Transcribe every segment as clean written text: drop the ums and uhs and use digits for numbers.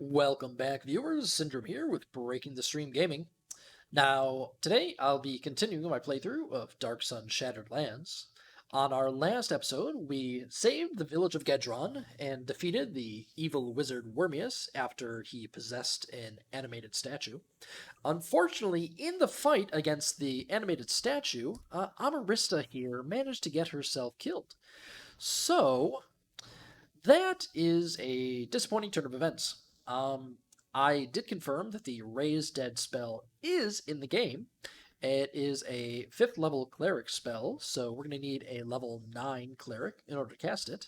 Welcome back, viewers. Syndrome here with Breaking the Stream Gaming. Now, today I'll be continuing my playthrough of Dark Sun Shattered Lands. On our last episode, we saved the village of Gedron and defeated the evil wizard Wormius after he possessed an animated statue. Unfortunately, in the fight against the animated statue, Amarista here managed to get herself killed. So, that is a disappointing turn of events. I did confirm that the Raise Dead spell is in the game. It is a 5th level cleric spell, so we're going to need a level 9 cleric in order to cast it.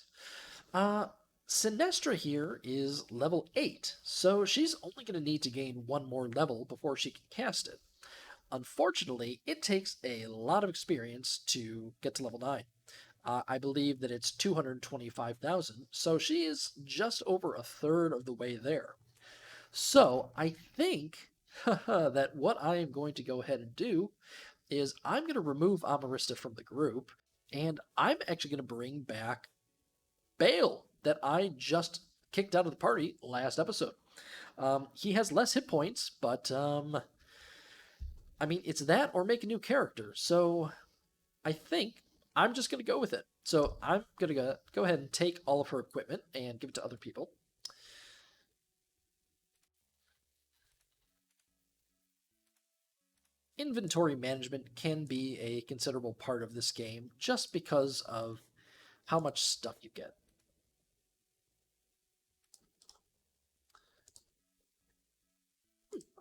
Sinestra here is level 8, so she's only going to need to gain one more level before she can cast it. Unfortunately, it takes a lot of experience to get to level 9. I believe that it's 225,000, so she is just over a third of the way there. So I think that what I am going to go ahead and do is I'm going to remove Amarista from the group, and I'm actually going to bring back Bale that I just kicked out of the party last episode. He has less hit points, but I mean, it's that or make a new character. So I think I'm just going to go with it. So I'm going to go ahead and take all of her equipment and give it to other people. Inventory management can be a considerable part of this game just because of how much stuff you get.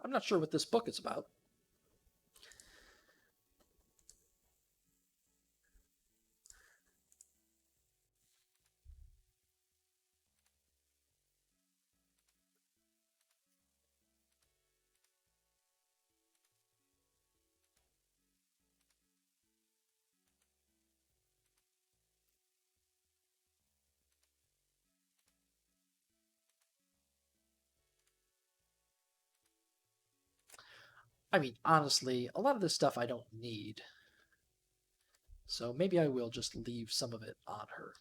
I'm not sure what this book is about. I mean, honestly, a lot of this stuff I don't need. So maybe I will just leave some of it on her.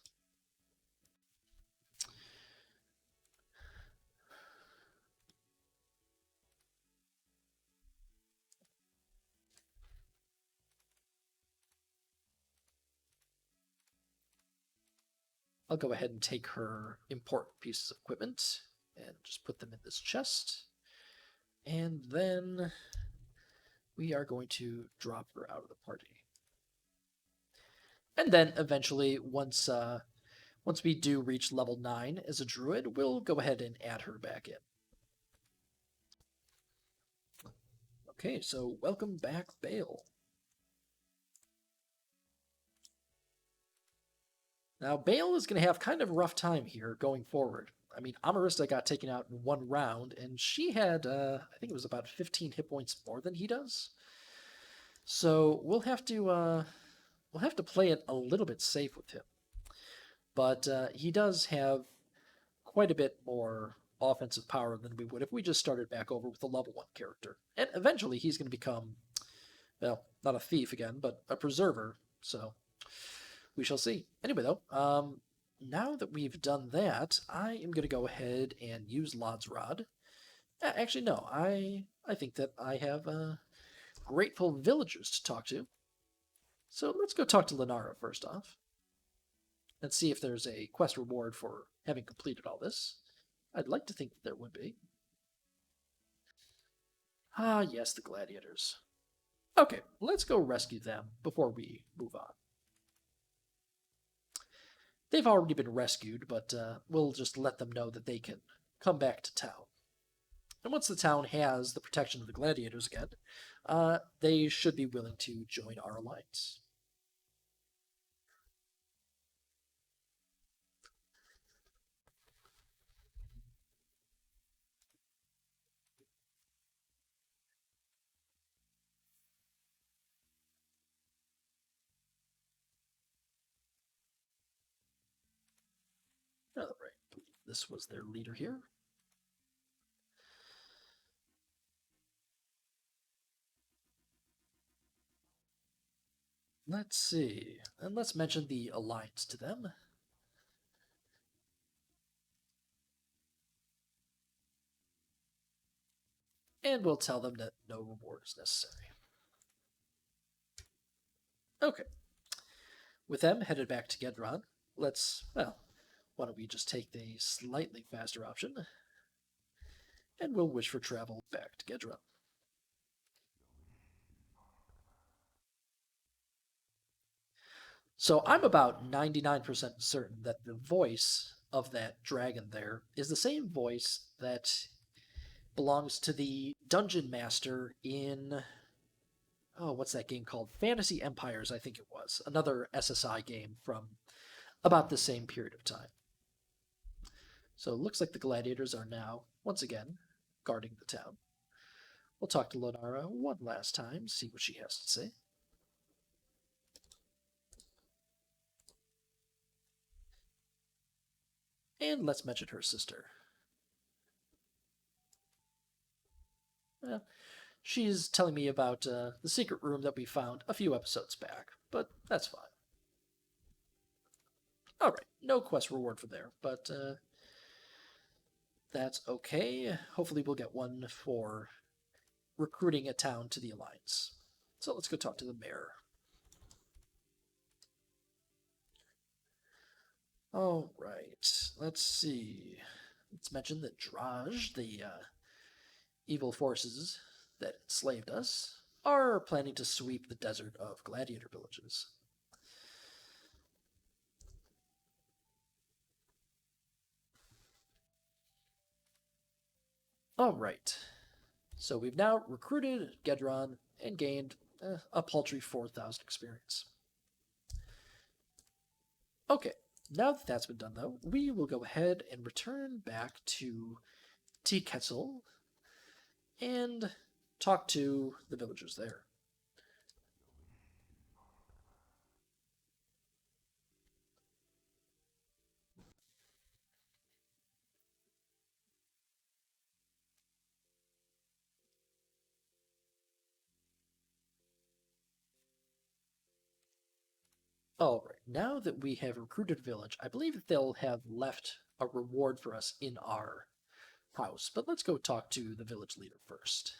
I'll go ahead and take her important pieces of equipment and just put them in this chest. And then we are going to drop her out of the party. And then eventually, once we do reach level 9 as a druid, we'll go ahead and add her back in. Okay, so welcome back, Bale. Now, Bale is going to have kind of a rough time here going forward. I mean, Amarista got taken out in one round, and she had, I think it was about 15 hit points more than he does. So we'll have to play it a little bit safe with him. But he does have quite a bit more offensive power than we would if we just started back over with a level 1 character. And eventually he's going to become, well, not a thief again, but a preserver. So we shall see. Anyway, though, now that we've done that, I am going to go ahead and use Lod's Rod. Actually, no, I think that I have grateful villagers to talk to. So let's go talk to Leonardo first off. And see if there's a quest reward for having completed all this. I'd like to think that there would be. Ah, yes, the Gladiators. Okay, let's go rescue them before we move on. They've already been rescued, but we'll just let them know that they can come back to town. And once the town has the protection of the Gladiators again, they should be willing to join our alliance. All right, this was their leader here. Let's see, and let's mention the alliance to them. And we'll tell them that no reward is necessary. Okay. With them headed back to Gedron, why don't we just take the slightly faster option, and we'll wish for travel back to Gedron. So I'm about 99% certain that the voice of that dragon there is the same voice that belongs to the dungeon master in, oh, what's that game called? Fantasy Empires, I think it was. Another SSI game from about the same period of time. So it looks like the gladiators are now, once again, guarding the town. We'll talk to Leonardo one last time, see what she has to say. And let's mention her sister. Well, she's telling me about the secret room that we found a few episodes back, but that's fine. Alright, no quest reward for there, but that's okay. Hopefully we'll get one for recruiting a town to the Alliance. So let's go talk to the mayor. Alright, let's see. Let's mention that Draj, the evil forces that enslaved us, are planning to sweep the desert of gladiator villages. Alright, so we've now recruited Gedron and gained a paltry 4,000 experience. Okay, now that that's been done, though, we will go ahead and return back to T. Ketzel and talk to the villagers there. All right, now that we have recruited a village, I believe that they'll have left a reward for us in our house. But let's go talk to the village leader first.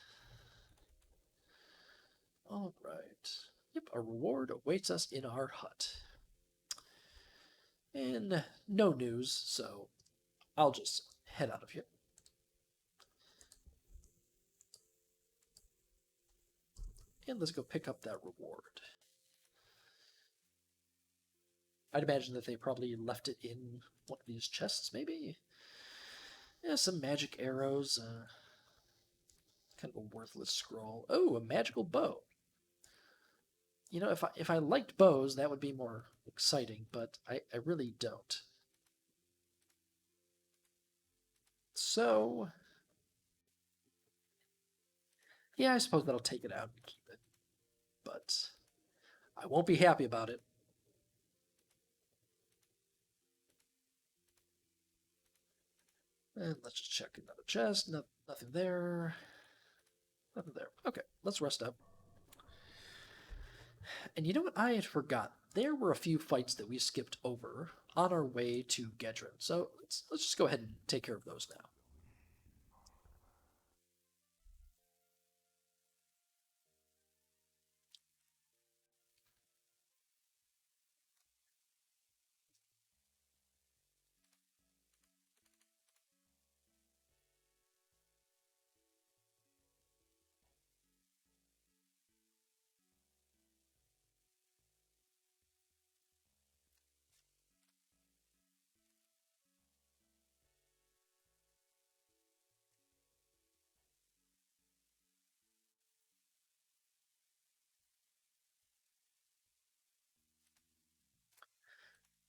All right. Yep, a reward awaits us in our hut. And no news, so I'll just head out of here. And let's go pick up that reward. I'd imagine that they probably left it in one of these chests, maybe? Yeah, some magic arrows. Kind of a worthless scroll. Oh, a magical bow. You know, if I liked bows, that would be more exciting, but I really don't. So, yeah, I suppose that'll take it out and keep it. But I won't be happy about it. And let's just check another chest. No, nothing there. Nothing there. Okay, let's rest up. And you know what? I had forgotten. There were a few fights that we skipped over on our way to Gedron. So let's just go ahead and take care of those now.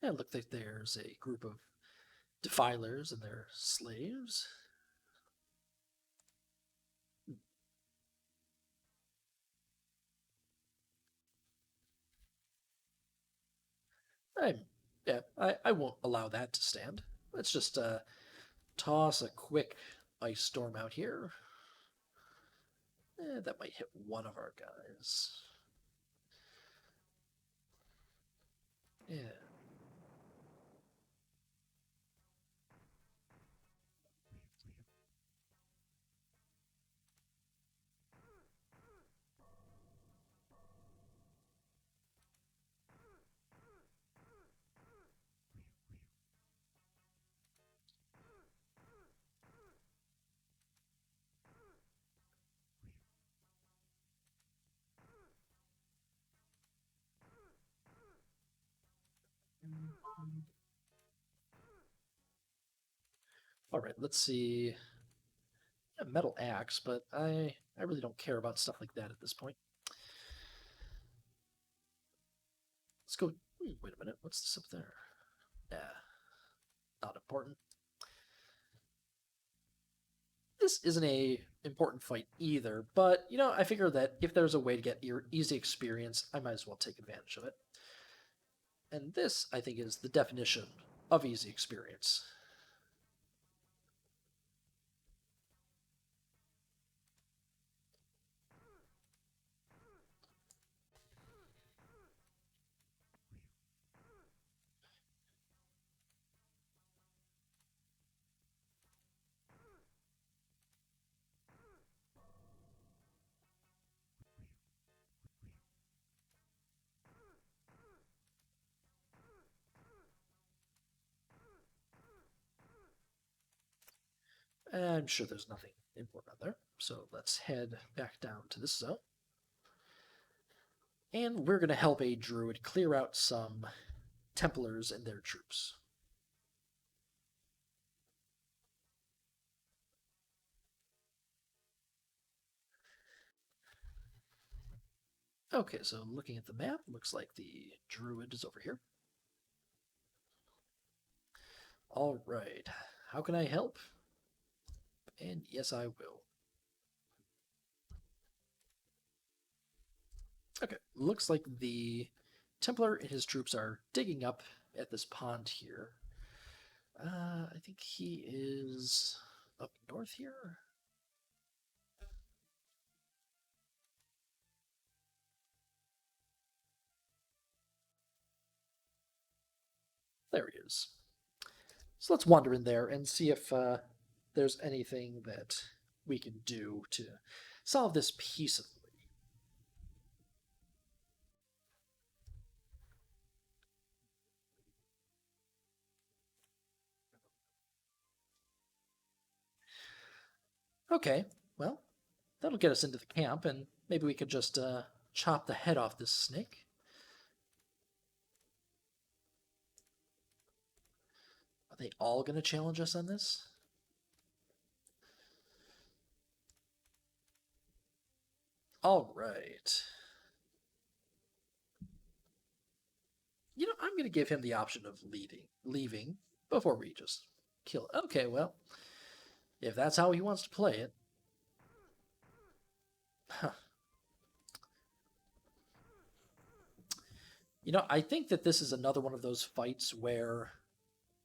And it looks like there's a group of defilers and their slaves. I, yeah, I won't allow that to stand. Let's just toss a quick ice storm out here. That might hit one of our guys. Yeah. All right, let's see. A metal axe, but I really don't care about stuff like that at this point. Let's go. Wait a minute. What's this up there? Yeah, not important. This isn't a important fight either, but I figure that if there's a way to get your easy experience, I might as well take advantage of it. And this, I think, is the definition of easy experience. I'm sure there's nothing important out there, so let's head back down to this zone. And we're going to help a druid clear out some Templars and their troops. Okay, so looking at the map, looks like the druid is over here. All right, how can I help? And yes, I will. Okay, looks like the Templar and his troops are digging up at this pond here. I think he is up north here. There he is. So let's wander in there and see if there's anything that we can do to solve this peaceably. Okay, well, that'll get us into the camp, and maybe we could just chop the head off this snake. Are they all going to challenge us on this? All right. I'm going to give him the option of leaving before we just kill it. Okay, well, if that's how he wants to play it. Huh. I think that this is another one of those fights where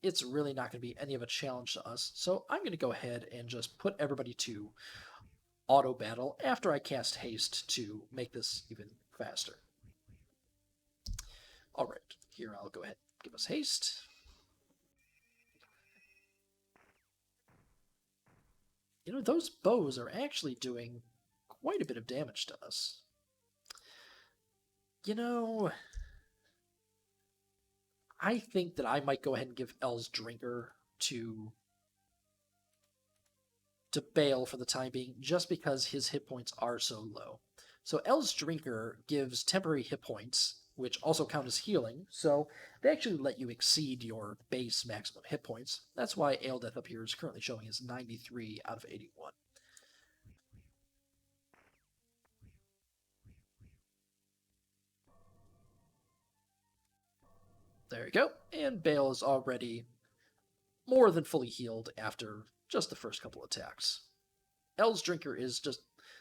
it's really not going to be any of a challenge to us. So I'm going to go ahead and just put everybody to auto battle after I cast haste to make this even faster. All right, here I'll go ahead and give us haste. Those bows are actually doing quite a bit of damage to us. I think that I might go ahead and give L's Drinker to bail for the time being, just because his hit points are so low. So L's Drinker gives temporary hit points, which also count as healing, so they actually let you exceed your base maximum hit points. That's why Ale Death up here is currently showing as 93 out of 81. There you go. And Bale is already more than fully healed after just the first couple attacks. L's Drinker is just,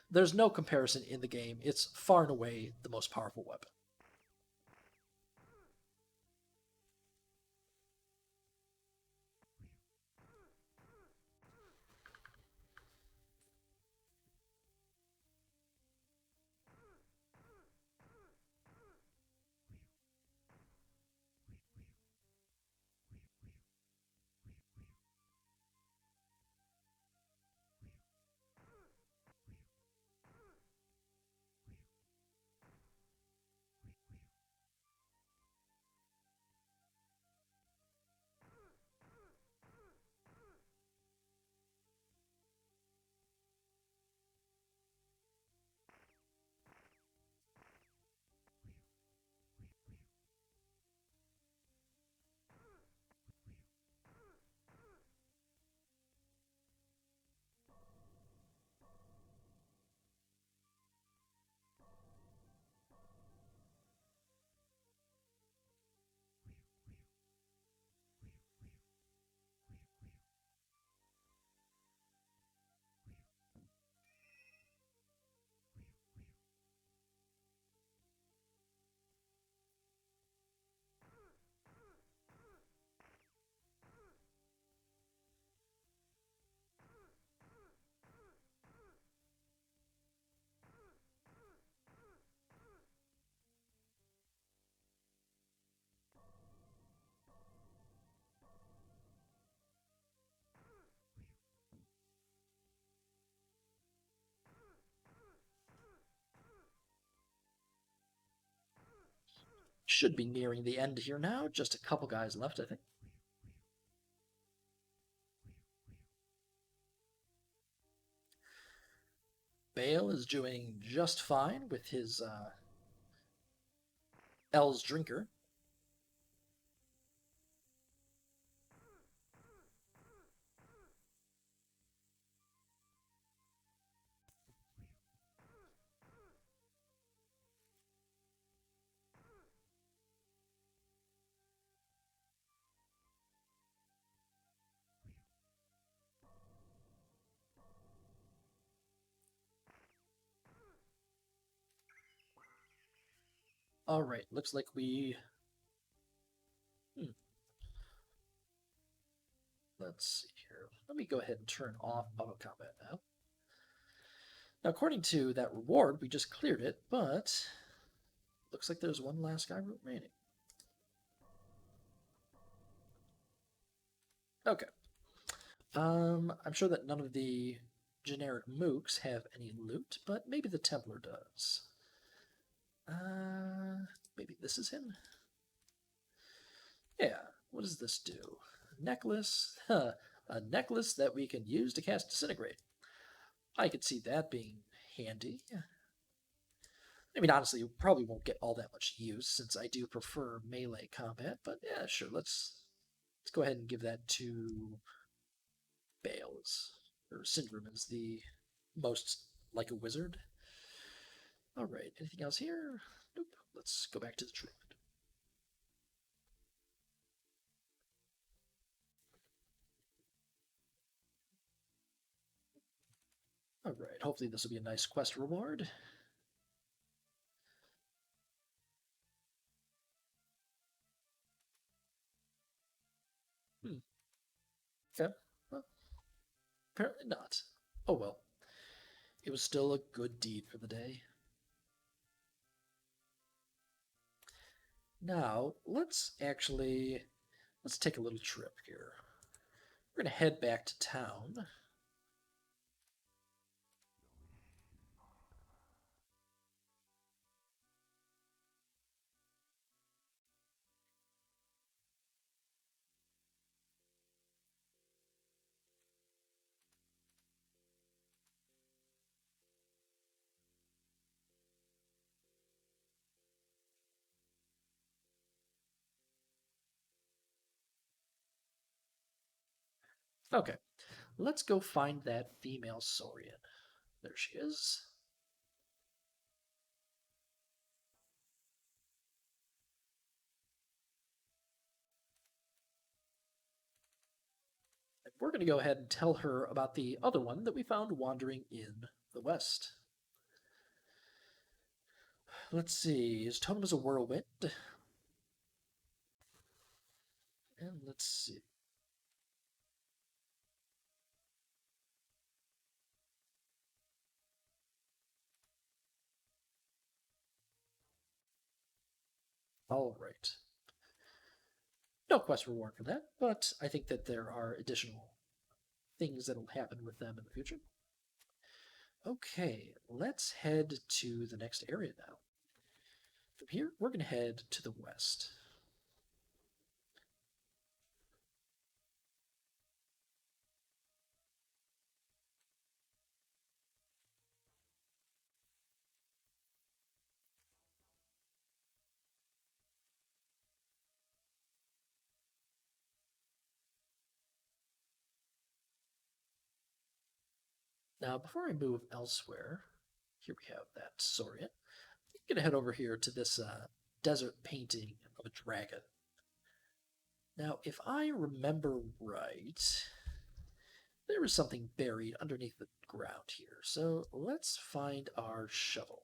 there's no comparison in the game. It's far and away the most powerful weapon. should be nearing the end here now. Just a couple guys left, I think. Bale is doing just fine with his L's Drinker. All right, looks like we... Let's see here. Let me go ahead and turn off auto combat now. Now, according to that reward, we just cleared it, but looks like there's one last guy remaining. Okay. I'm sure that none of the generic mooks have any loot, but maybe the Templar does. Maybe this is him? Yeah, what does this do? Necklace? Huh, a necklace that we can use to cast Disintegrate. I could see that being handy. I mean, honestly, you probably won't get all that much use since I do prefer melee combat, but yeah, sure, let's go ahead and give that to Bales. Or Syndrome is the most like a wizard. Alright, anything else here? Nope. Let's go back to the druid. Alright, hopefully this will be a nice quest reward. Okay. Well, apparently not. Oh well. It was still a good deed for the day. Now, let's take a little trip here. We're going to head back to town. Okay, let's go find that female Saurian. There she is. And we're going to go ahead and tell her about the other one that we found wandering in the west. Let's see, his totem is a whirlwind. And let's see. All right. No quest reward for that, but I think that there are additional things that'll happen with them in the future. Okay, let's head to the next area now. From here, we're going to head to the west. Now, before I move elsewhere, here we have that Saurian. I'm going to head over here to this desert painting of a dragon. Now, if I remember right, there is something buried underneath the ground here. So let's find our shovel.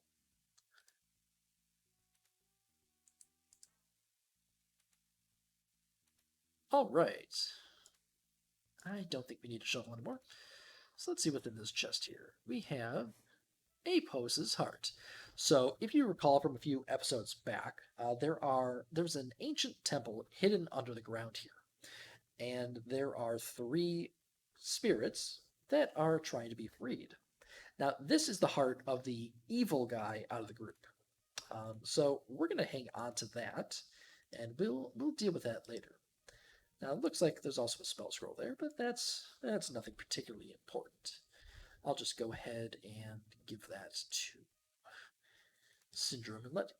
All right. I don't think we need a shovel anymore. So let's see what's in this chest here. We have Apos's heart. So if you recall from a few episodes back, there's an ancient temple hidden under the ground here. And there are 3 spirits that are trying to be freed. Now, this is the heart of the evil guy out of the group. So we're going to hang on to that, and we'll deal with that later. Now it looks like there's also a spell scroll there, but that's nothing particularly important. I'll just go ahead and give that to Syndrome and let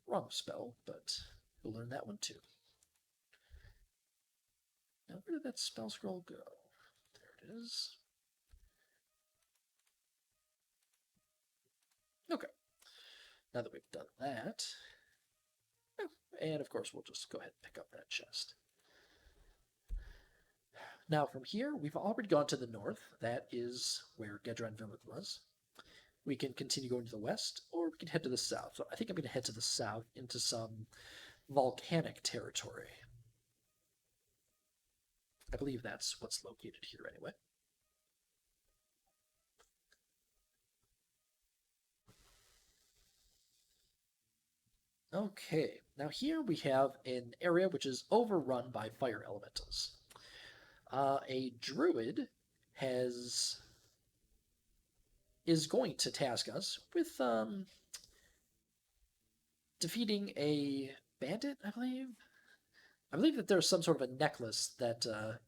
wrong spell, but we'll learn that one too. Now where did that spell scroll go? There it is. Okay. Now that we've done that, and of course we'll just go ahead and pick up that chest. Now from here, we've already gone to the north. That is where Gedron Village was. We can continue going to the west, or we can head to the south. So I think I'm going to head to the south into some volcanic territory. I believe that's what's located here anyway. Okay, now here we have an area which is overrun by fire elementals. A druid is going to task us with defeating a bandit, I believe. I believe that there's some sort of a necklace that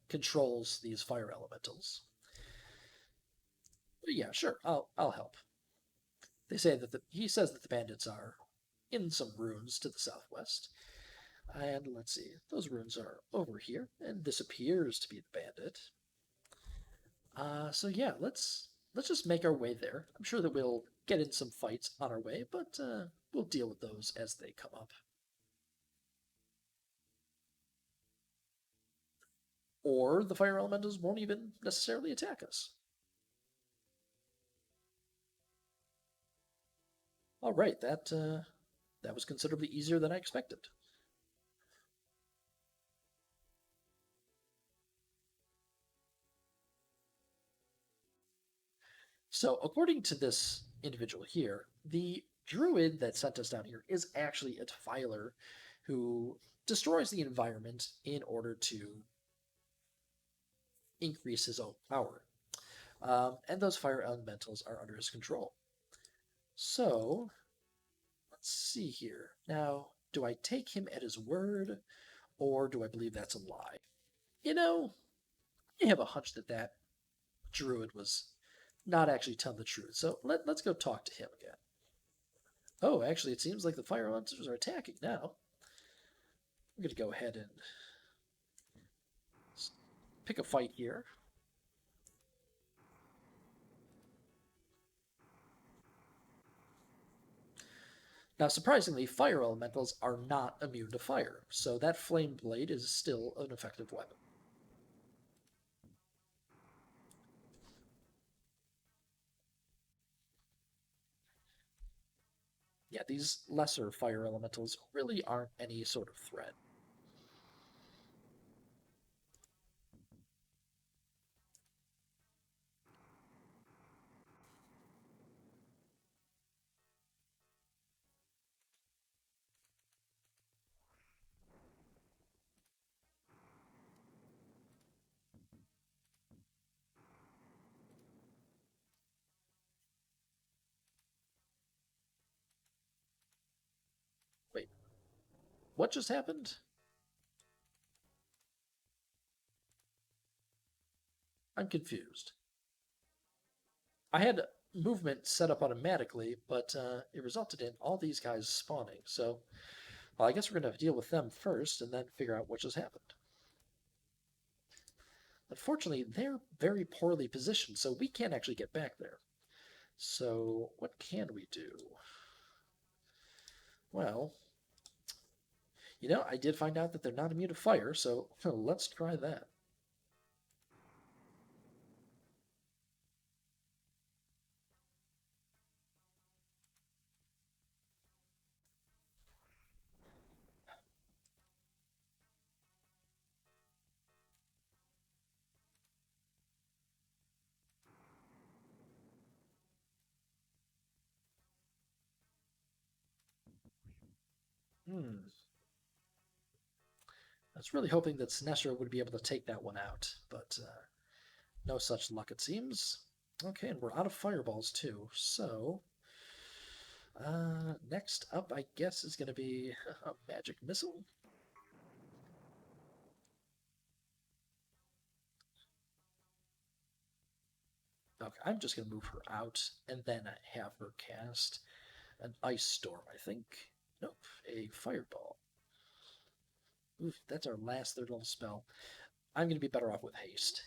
controls these fire elementals. But yeah, sure, I'll help. They say that he says that the bandits are in some ruins to the southwest. And let's see, those ruins are over here, and this appears to be the bandit. So yeah, let's just make our way there. I'm sure that we'll get in some fights on our way, but we'll deal with those as they come up. Or the fire elementals won't even necessarily attack us. All right, that was considerably easier than I expected. So, according to this individual here, the druid that sent us down here is actually a defiler who destroys the environment in order to increase his own power. And those fire elementals are under his control. So, let's see here. Now, do I take him at his word, or do I believe that's a lie? You know, I have a hunch that that druid was not actually telling the truth. So let's go talk to him again. Oh, actually, it seems like the fire elementals are attacking now. I'm going to go ahead and pick a fight here. Now, surprisingly, fire elementals are not immune to fire, so that flame blade is still an effective weapon. Yeah, these lesser fire elementals really aren't any sort of threat. Wait, what just happened? I'm confused. I had movement set up automatically, but it resulted in all these guys spawning. So, well, I guess we're going to deal with them first and then figure out what just happened. Unfortunately, they're very poorly positioned, so we can't actually get back there. So, what can we do? Well, I did find out that they're not immune to fire, so let's try that. Hmm. I was really hoping that Sinestro would be able to take that one out, but no such luck it seems. Okay, and we're out of fireballs too, so Next up, I guess, is going to be a magic missile. Okay, I'm just going to move her out and then have her cast an ice storm, I think. Nope, a fireball. Oof, that's our last third level spell. I'm going to be better off with haste.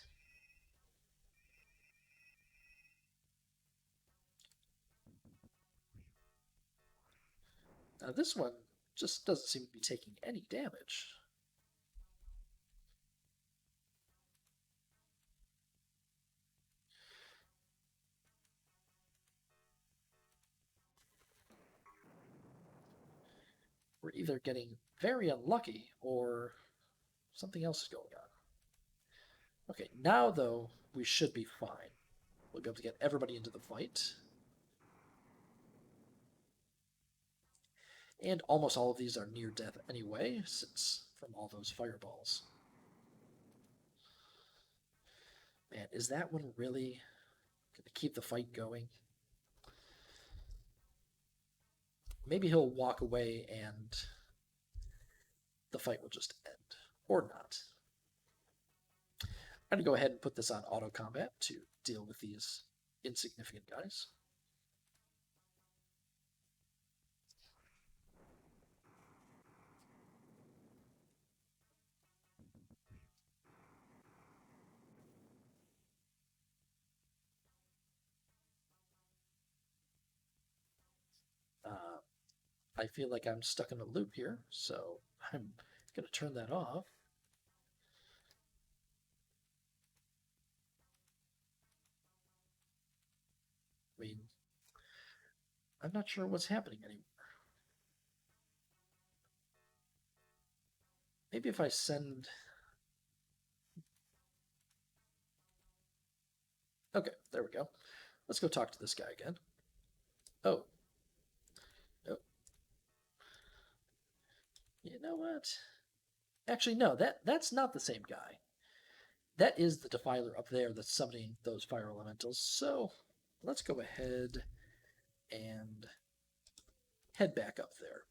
Now, this one just doesn't seem to be taking any damage. We're either getting very unlucky or something else is going on. Okay, now, though, we should be fine. We'll be able to get everybody into the fight. And almost all of these are near death anyway, since from all those fireballs. Man, is that one really going to keep the fight going? Maybe he'll walk away and the fight will just end. Or not. I'm going to go ahead and put this on auto combat to deal with these insignificant guys. I feel like I'm stuck in a loop here, so I'm going to turn that off. I mean, I'm not sure what's happening anymore. Maybe if I send... Okay, there we go. Let's go talk to this guy again. Oh. Oh. You know what? Actually, no, that's not the same guy. That is the Defiler up there that's summoning those fire elementals. So let's go ahead and head back up there.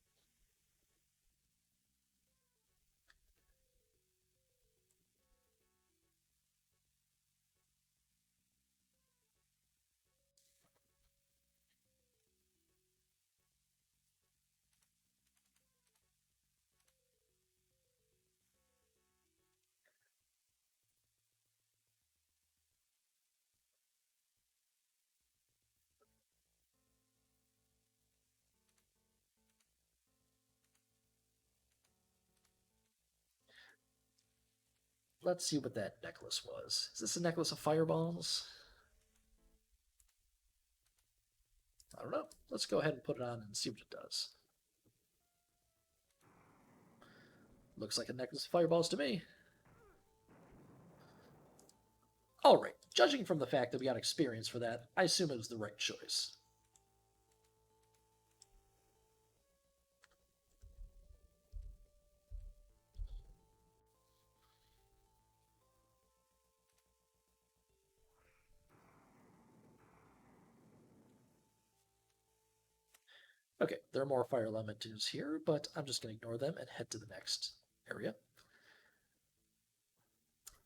Let's see what that necklace was. Is this a necklace of fireballs? I don't know. Let's go ahead and put it on and see what it does. Looks like a necklace of fireballs to me. All right. Judging from the fact that we got experience for that, I assume it was the right choice. Okay, there are more fire elementals here, but I'm just going to ignore them and head to the next area.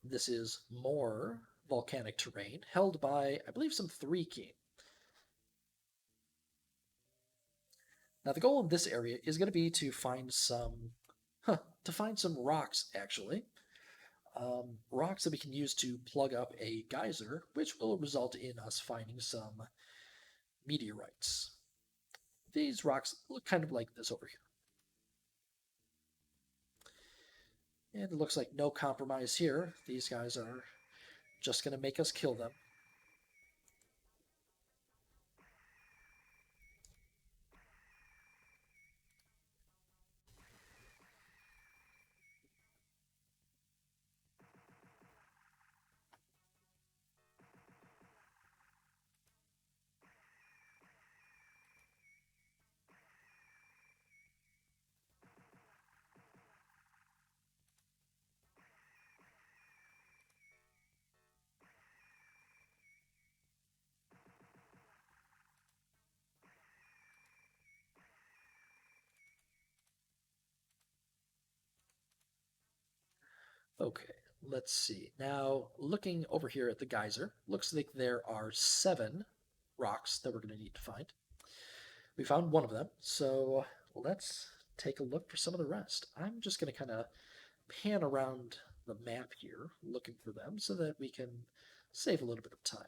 This is more volcanic terrain held by, I believe, some Three King. Now, the goal in this area is going to be to find some, rocks, actually. Rocks that we can use to plug up a geyser, which will result in us finding some meteorites. These rocks look kind of like this over here. And it looks like no compromise here. These guys are just going to make us kill them. Okay, let's see. Now, looking over here at the geyser, looks like there are 7 rocks that we're going to need to find. We found one of them, so let's take a look for some of the rest. I'm just going to kind of pan around the map here looking for them so that we can save a little bit of time.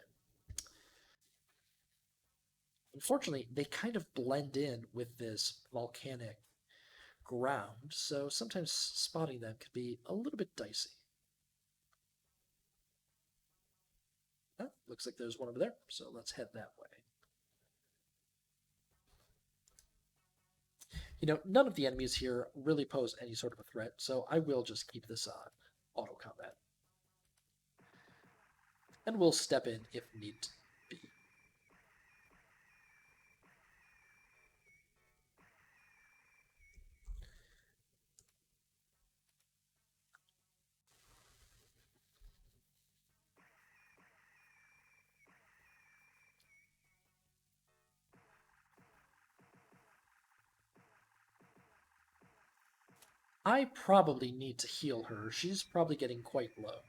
Unfortunately, they kind of blend in with this volcanic ground, so sometimes spotting them can be a little bit dicey. Oh, looks like there's one over there, so let's head that way. None of the enemies here really pose any sort of a threat, so I will just keep this on auto combat. And we'll step in if need be. I probably need to heal her. She's probably getting quite low.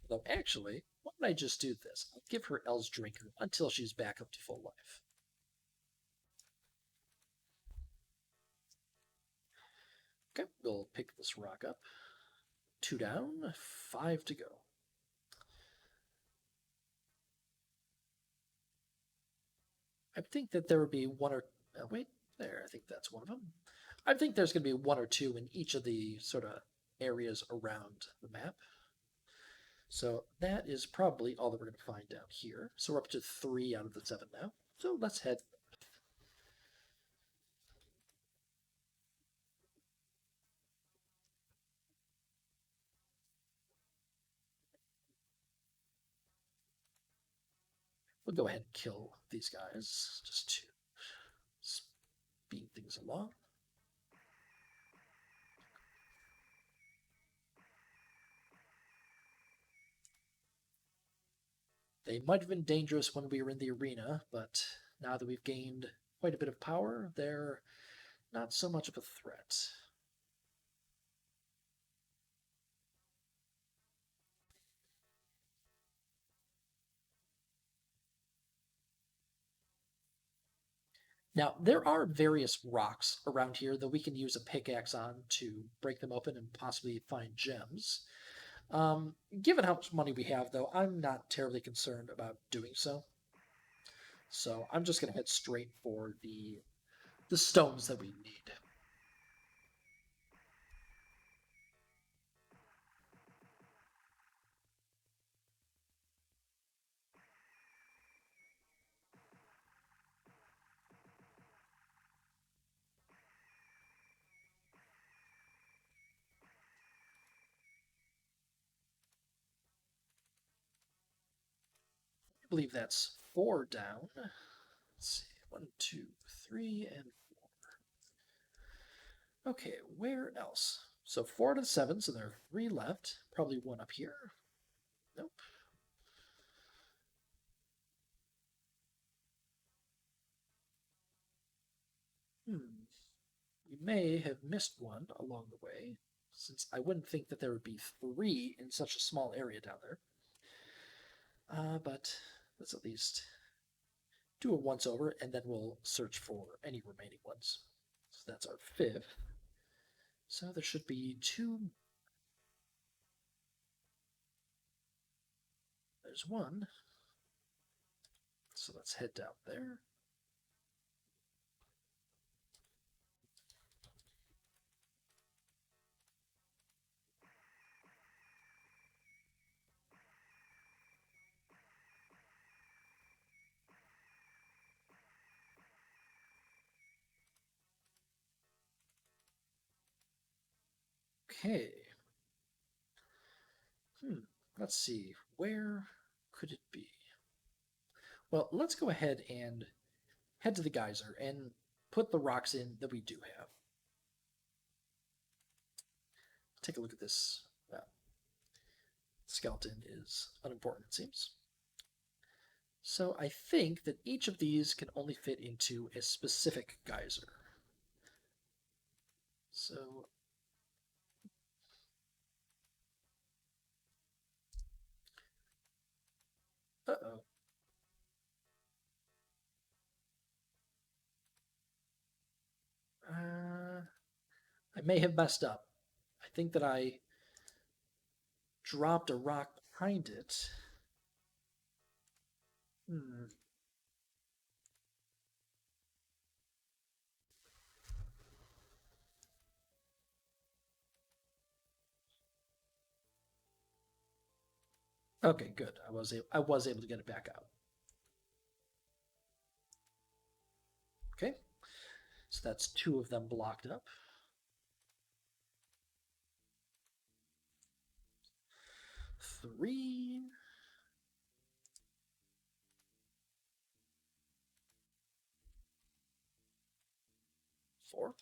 Though actually, why don't I just do this? I'll give her L's Drinker until she's back up to full life. Okay, we'll pick this rock up. 2 down, 5 to go. I think that there would be one or... wait, there, I think that's one of them. I think there's going to be 1 or 2 in each of the sort of areas around the map. So that is probably all that we're going to find down here. So we're up to 3 out of the 7 now. So let's head. We'll go ahead and kill these guys just to speed things along. They might have been dangerous when we were in the arena, but now that we've gained quite a bit of power, they're not so much of a threat. Now, there are various rocks around here that we can use a pickaxe on to break them open and possibly find gems. Given how much money we have, though, I'm not terribly concerned about doing so. So I'm just going to head straight for the stones that we need. I believe that's 4 down. Let's see, 1, 2, 3, and 4. Okay, where else? So 4 to 7, so there are 3 left. Probably 1 up here. Nope. We may have missed one along the way, since I wouldn't think that there would be 3 in such a small area down there. But let's at least do a once over, and then we'll search for any remaining ones. So that's our 5th. So there should be 2. There's 1. So let's head down there. Okay. Let's see. Where could it be? Well, let's go ahead and head to the geyser and put the rocks in that we do have. Take a look at this. Skeleton is unimportant, it seems. So I think that each of these can only fit into a specific geyser. So Uh-oh. I may have messed up. I think that I dropped a rock behind it. Hmm. Okay, good. I was able to get it back out. Okay, so that's two of them blocked up. Three. Four.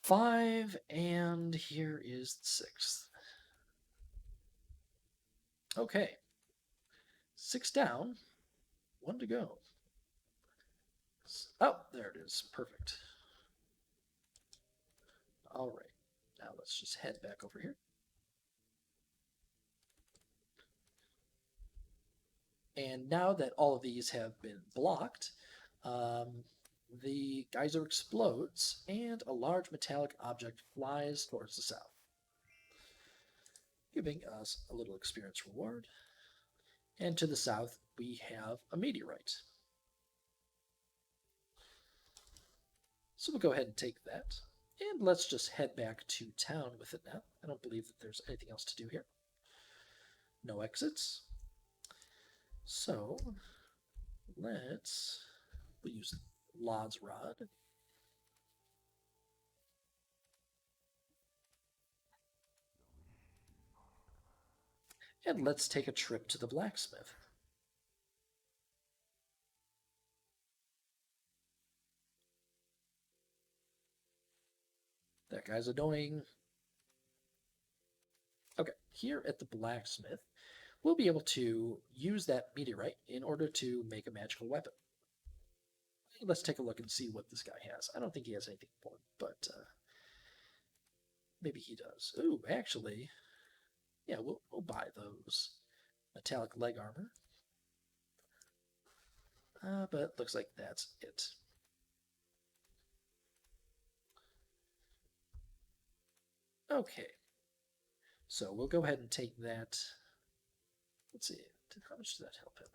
Five, and here is the sixth. Okay, six down, one to go. Oh, there it is. Perfect. All right, now let's just head back over here. And now that all of these have been blocked, the geyser explodes and a large metallic object flies towards the south, giving us a little experience reward. And to the south, we have a meteorite. So we'll go ahead and take that. And let's just head back to town with it now. I don't believe that there's anything else to do here. No exits. So we'll use Lod's Rod. And let's take a trip to the blacksmith. That guy's annoying. Okay, here at the blacksmith, we'll be able to use that meteorite in order to make a magical weapon. Let's take a look and see what this guy has. I don't think he has anything important, but maybe he does. Ooh, actually, yeah, we'll buy those. Metallic leg armor. But looks like that's it. Okay, so we'll go ahead and take that. Let's see, how much does that help him?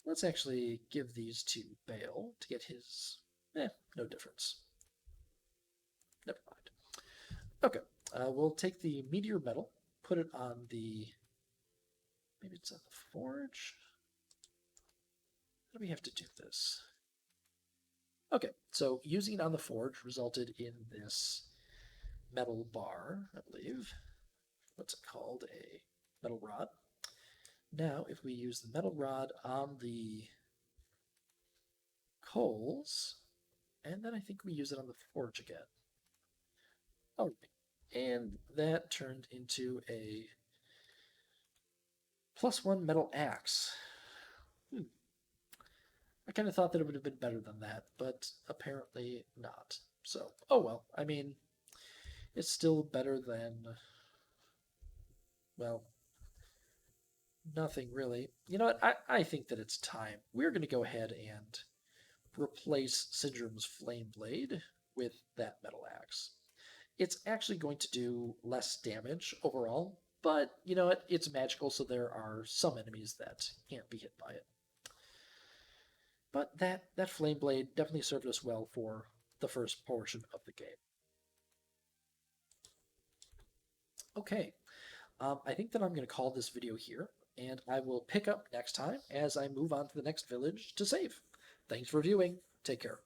Let's actually give these to Bale to get his. No difference. Never mind. Okay, we'll take the meteor metal, put it on the. Maybe it's on the forge. How do we have to do this? Okay, so using it on the forge resulted in this metal bar, I believe. What's it called? A metal rod. Now, if we use the metal rod on the coals, and then I think we use it on the forge again. All right, and that turned into a +1 metal axe. I kind of thought that it would have been better than that, but apparently not. So, oh well. I mean, it's still better than, well, nothing really. You know what? I think that it's time. We're going to go ahead and replace Syndrome's Flame Blade with that metal axe. It's actually going to do less damage overall, but you know what? It's magical, so there are some enemies that can't be hit by it. But that Flame Blade definitely served us well for the first portion of the game. Okay, I think that I'm going to call this video here, and I will pick up next time as I move on to the next village to save. Thanks for viewing. Take care.